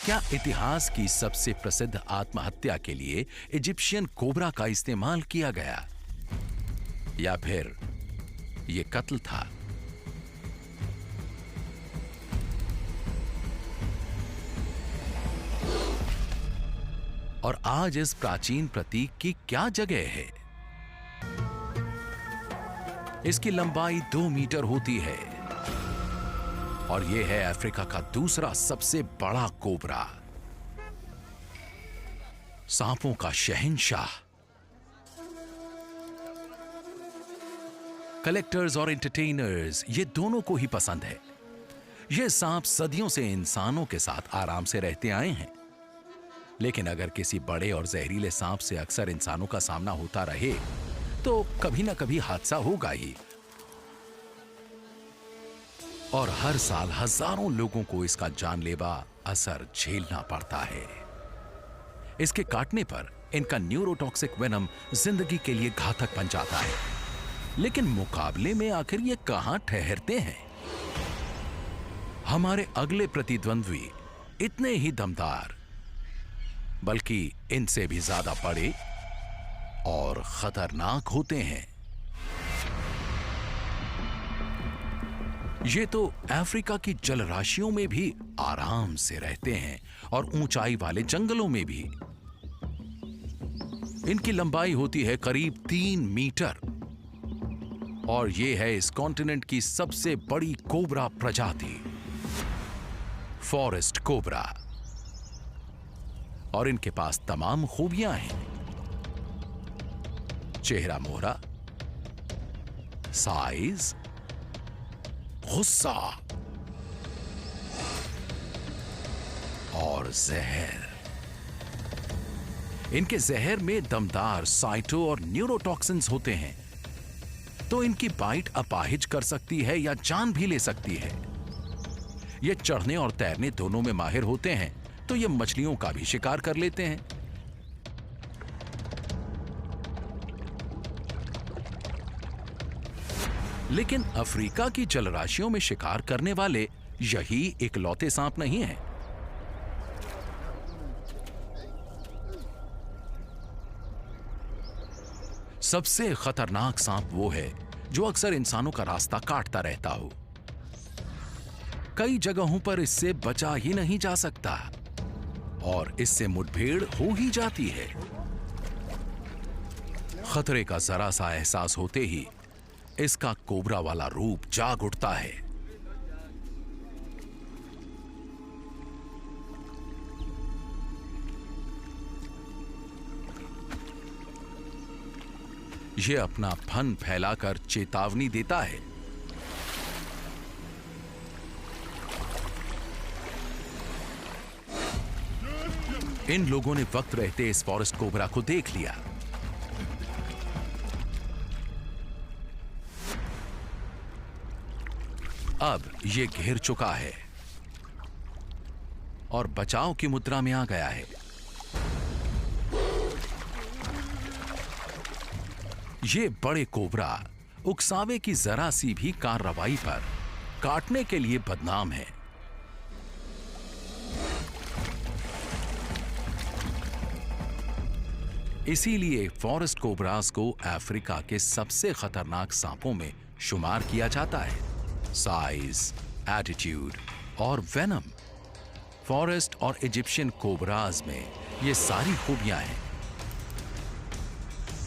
क्या इतिहास की सबसे प्रसिद्ध आत्महत्या के लिए इजिप्शियन कोबरा का इस्तेमाल किया गया, या फिर यह कत्ल था? और आज इस प्राचीन प्रतीक की क्या जगह है? इसकी लंबाई 2 मीटर होती है और यह है अफ्रीका का दूसरा सबसे बड़ा कोबरा, सांपों का शहंशाह। कलेक्टर्स और एंटरटेनर्स ये दोनों को ही पसंद है। यह सांप सदियों से इंसानों के साथ आराम से रहते आए हैं, लेकिन अगर किसी बड़े और जहरीले सांप से अक्सर इंसानों का सामना होता रहे तो कभी ना कभी हादसा होगा ही। और हर साल हजारों लोगों को इसका जानलेवा असर झेलना पड़ता है। इसके काटने पर इनका न्यूरोटॉक्सिक वेनम जिंदगी के लिए घातक बन जाता है। लेकिन मुकाबले में आखिर ये कहां ठहरते हैं? हमारे अगले प्रतिद्वंद्वी इतने ही दमदार, बल्कि इनसे भी ज्यादा बड़े और खतरनाक होते हैं। ये तो अफ्रीका की जलराशियों में भी आराम से रहते हैं और ऊंचाई वाले जंगलों में भी। इनकी लंबाई होती है करीब 3 मीटर और ये है इस कॉन्टिनेंट की सबसे बड़ी कोबरा प्रजाति, फॉरेस्ट कोबरा। और इनके पास तमाम खूबियां हैं: चेहरा मोहरा, साइज, गुस्सा और जहर। इनके जहर में दमदार साइटो और न्यूरोटॉक्सिन्स होते हैं, तो इनकी बाइट अपाहिज कर सकती है या जान भी ले सकती है। ये चढ़ने और तैरने दोनों में माहिर होते हैं, तो ये मछलियों का भी शिकार कर लेते हैं। लेकिन अफ्रीका की जलराशियों में शिकार करने वाले यही इकलौते सांप नहीं हैं। सबसे खतरनाक सांप वो है जो अक्सर इंसानों का रास्ता काटता रहता हो। कई जगहों पर इससे बचा ही नहीं जा सकता और इससे मुठभेड़ हो ही जाती है। खतरे का जरा सा एहसास होते ही इसका कोबरा वाला रूप जाग उठता है। यह अपना फन फैलाकर चेतावनी देता है। इन लोगों ने वक्त रहते इस फॉरेस्ट कोबरा को देख लिया। अब यह घेर चुका है और बचाव की मुद्रा में आ गया है। ये बड़े कोबरा उकसावे की जरा सी भी कार्रवाई पर काटने के लिए बदनाम है। इसीलिए फॉरेस्ट कोबरास को अफ्रीका के सबसे खतरनाक सांपों में शुमार किया जाता है। साइज, एटीट्यूड और वेनम, फॉरेस्ट और इजिप्शियन कोबराज में ये सारी खूबियां हैं।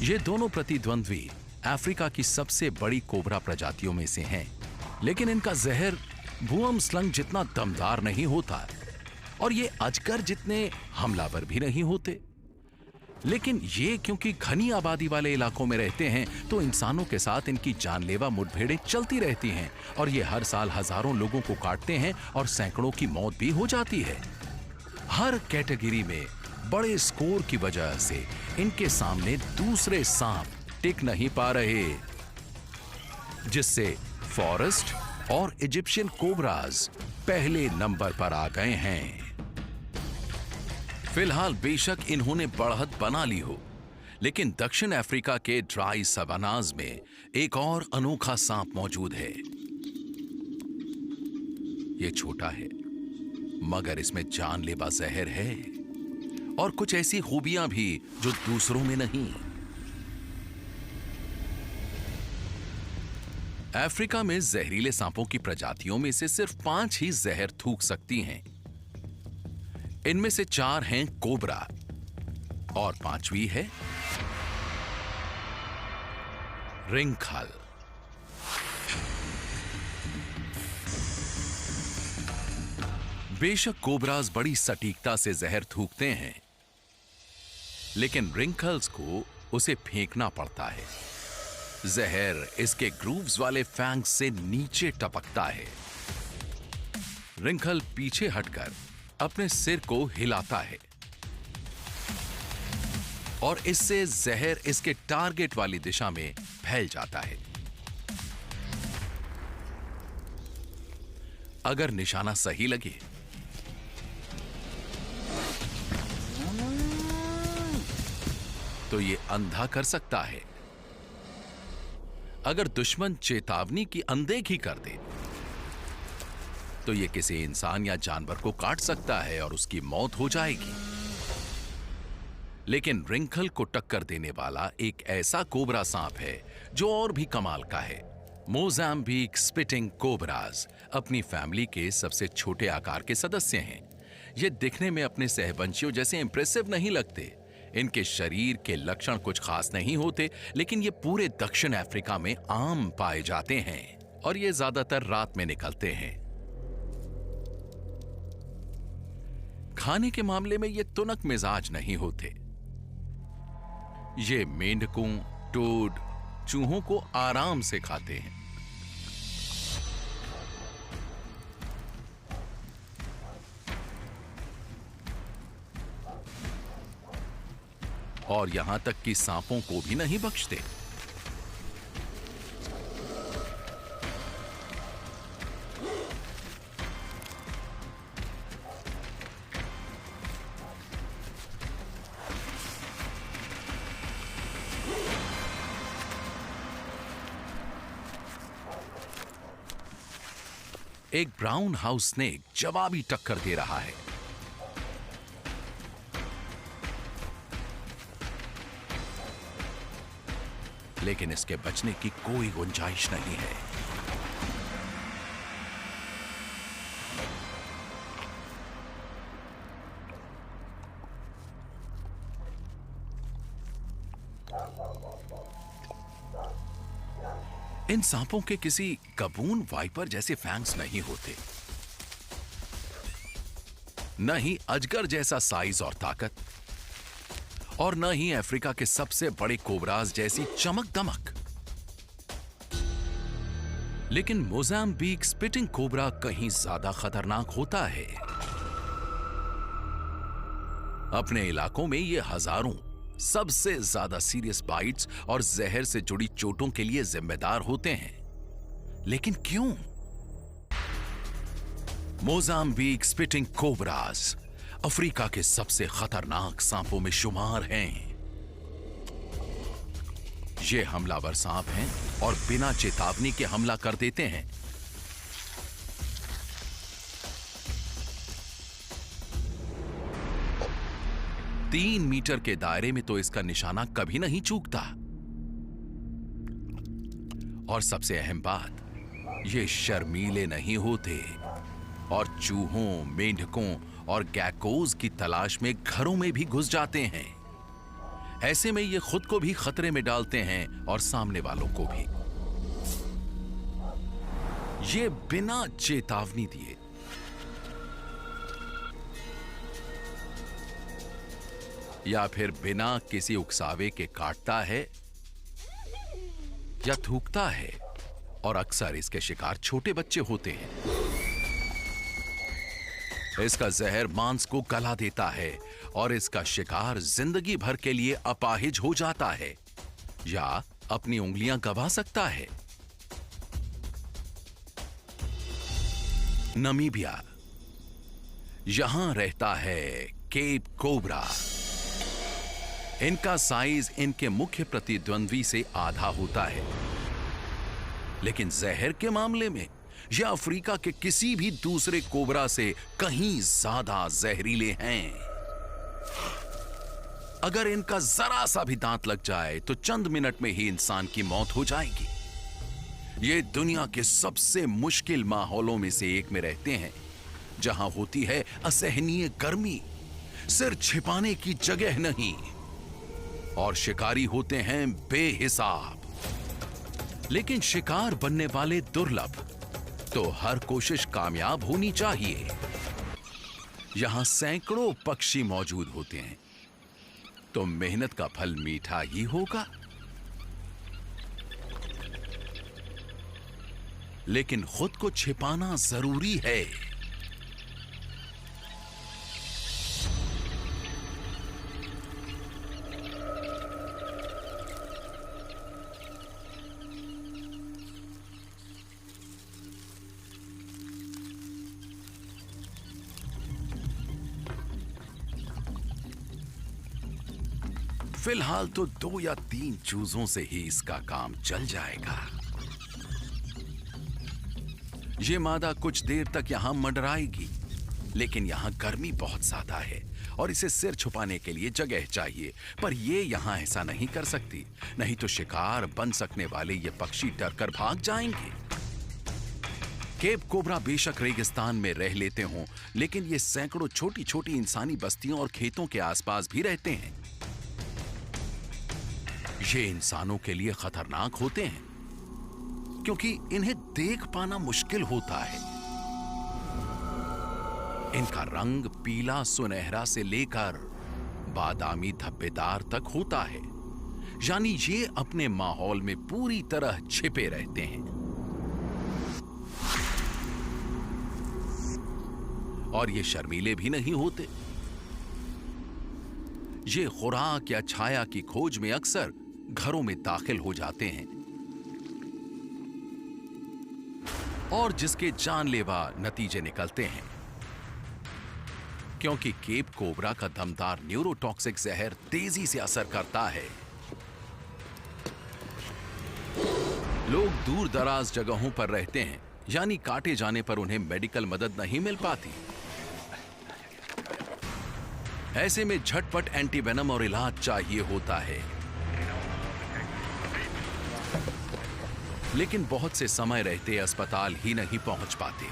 ये दोनों प्रतिद्वंद्वी अफ्रीका की सबसे बड़ी कोबरा प्रजातियों में से हैं, लेकिन इनका जहर बुअम स्लंग जितना दमदार नहीं होता और ये अजगर जितने हमलावर भी नहीं होते। लेकिन ये क्योंकि घनी आबादी वाले इलाकों में रहते हैं, तो इंसानों के साथ इनकी जानलेवा मुठभेड़ें चलती रहती हैं और ये हर साल हजारों लोगों को काटते हैं और सैकड़ों की मौत भी हो जाती है। हर कैटेगरी में बड़े स्कोर की वजह से इनके सामने दूसरे सांप टिक नहीं पा रहे, जिससे फॉरेस्ट और इजिप्शियन कोबराज पहले नंबर पर आ गए हैं। फिलहाल बेशक इन्होंने बढ़त बना ली हो, लेकिन दक्षिण अफ्रीका के ड्राई सवानाज में एक और अनोखा सांप मौजूद है। यह छोटा है, मगर इसमें जानलेवा जहर है और कुछ ऐसी खूबियां भी जो दूसरों में नहीं। अफ्रीका में जहरीले सांपों की प्रजातियों में से सिर्फ 5 ही जहर थूक सकती हैं। इनमें से 4 हैं कोबरा और 5वीं है रिंगखल। बेशक कोबराज बड़ी सटीकता से जहर थूकते हैं, लेकिन रिंगखल्स को उसे फेंकना पड़ता है। जहर इसके ग्रूव्स वाले फैंग्स से नीचे टपकता है। रिंगखल पीछे हटकर अपने सिर को हिलाता है और इससे जहर इसके टारगेट वाली दिशा में फैल जाता है। अगर निशाना सही लगे तो यह अंधा कर सकता है। अगर दुश्मन चेतावनी की अनदेखी कर दे तो यह किसी इंसान या जानवर को काट सकता है और उसकी मौत हो जाएगी। लेकिन रिंगखल को टक्कर देने वाला एक ऐसा कोबरा सांप है जो और भी कमाल का है। मोजाम्बिक स्पिटिंग कोबराज अपनी फैमिली के सबसे छोटे आकार के सदस्य हैं। ये दिखने में अपने सहवंशियों जैसे इंप्रेसिव नहीं लगते। इनके शरीर के लक्षण कुछ खास नहीं होते, लेकिन ये पूरे दक्षिण अफ्रीका में आम पाए जाते हैं और ये ज्यादातर रात में निकलते हैं। खाने के मामले में ये तुनक मिजाज नहीं होते। ये मेंढकों, टोड, चूहों को आराम से खाते हैं। और यहां तक कि सांपों को भी नहीं बख्शते। एक ब्राउन हाउस स्नेक जवाबी टक्कर दे रहा है। लेकिन इसके बचने की कोई गुंजाइश नहीं है। इन सांपों के किसी गबून वाइपर जैसे फैंग्स नहीं होते, न ही अजगर जैसा साइज और ताकत, और न ही अफ्रीका के सबसे बड़े कोबराज जैसी चमक दमक। लेकिन मोजाम्बिक स्पिटिंग कोबरा कहीं ज्यादा खतरनाक होता है। अपने इलाकों में ये हजारों सबसे ज्यादा सीरियस बाइट्स और जहर से जुड़ी चोटों के लिए जिम्मेदार होते हैं। लेकिन क्यों? मोजाम्बिक स्पिटिंग कोबराज अफ्रीका के सबसे खतरनाक सांपों में शुमार हैं। ये हमलावर सांप हैं और बिना चेतावनी के हमला कर देते हैं। तीन मीटर के दायरे में तो इसका निशाना कभी नहीं चूकता। और सबसे अहम बात, ये शर्मीले नहीं होते और चूहों, मेंढकों और गैकोज की तलाश में घरों में भी घुस जाते हैं। ऐसे में ये खुद को भी खतरे में डालते हैं और सामने वालों को भी। ये बिना चेतावनी दिए या फिर बिना किसी उकसावे के काटता है या थूकता है, और अक्सर इसके शिकार छोटे बच्चे होते हैं। इसका जहर मांस को गला देता है और इसका शिकार जिंदगी भर के लिए अपाहिज हो जाता है या अपनी उंगलियां गंवा सकता है। नमीबिया, यहां रहता है केप कोबरा। इनका साइज इनके मुख्य प्रतिद्वंद्वी से आधा होता है, लेकिन जहर के मामले में ये अफ्रीका के किसी भी दूसरे कोबरा से कहीं ज्यादा जहरीले हैं। अगर इनका जरा सा भी दांत लग जाए तो चंद मिनट में ही इंसान की मौत हो जाएगी। ये दुनिया के सबसे मुश्किल माहौलों में से एक में रहते हैं, जहां होती है असहनीय गर्मी, सिर छिपाने की जगह नहीं, और शिकारी होते हैं बेहिसाब। लेकिन शिकार बनने वाले दुर्लभ, तो हर कोशिश कामयाब होनी चाहिए। यहां सैकड़ों पक्षी मौजूद होते हैं, तो मेहनत का फल मीठा ही होगा। लेकिन खुद को छिपाना जरूरी है। फिलहाल तो 2 या 3 चूजों से ही इसका काम चल जाएगा। ये मादा कुछ देर तक यहां मंडराएगी, लेकिन यहां गर्मी बहुत ज्यादा है और इसे सिर छुपाने के लिए जगह चाहिए। पर ये यहां ऐसा नहीं कर सकती, नहीं तो शिकार बन सकने वाले ये पक्षी डरकर भाग जाएंगे। केप कोबरा बेशक रेगिस्तान में रह लेते हों, लेकिन ये सैकड़ों छोटी छोटी इंसानी बस्तियों और खेतों के आसपास भी रहते हैं। ये इंसानों के लिए खतरनाक होते हैं, क्योंकि इन्हें देख पाना मुश्किल होता है। इनका रंग पीला सुनहरा से लेकर बादामी धब्बेदार तक होता है, यानी ये अपने माहौल में पूरी तरह छिपे रहते हैं। और ये शर्मीले भी नहीं होते। ये खुराक या छाया की खोज में अक्सर घरों में दाखिल हो जाते हैं, और जिसके जानलेवा नतीजे निकलते हैं, क्योंकि केप कोबरा का दमदार न्यूरोटॉक्सिक जहर तेजी से असर करता है। लोग दूर दराज जगहों पर रहते हैं, यानी काटे जाने पर उन्हें मेडिकल मदद नहीं मिल पाती। ऐसे में झटपट एंटीवेनम और इलाज चाहिए होता है, लेकिन बहुत से समय रहते अस्पताल ही नहीं पहुंच पाते।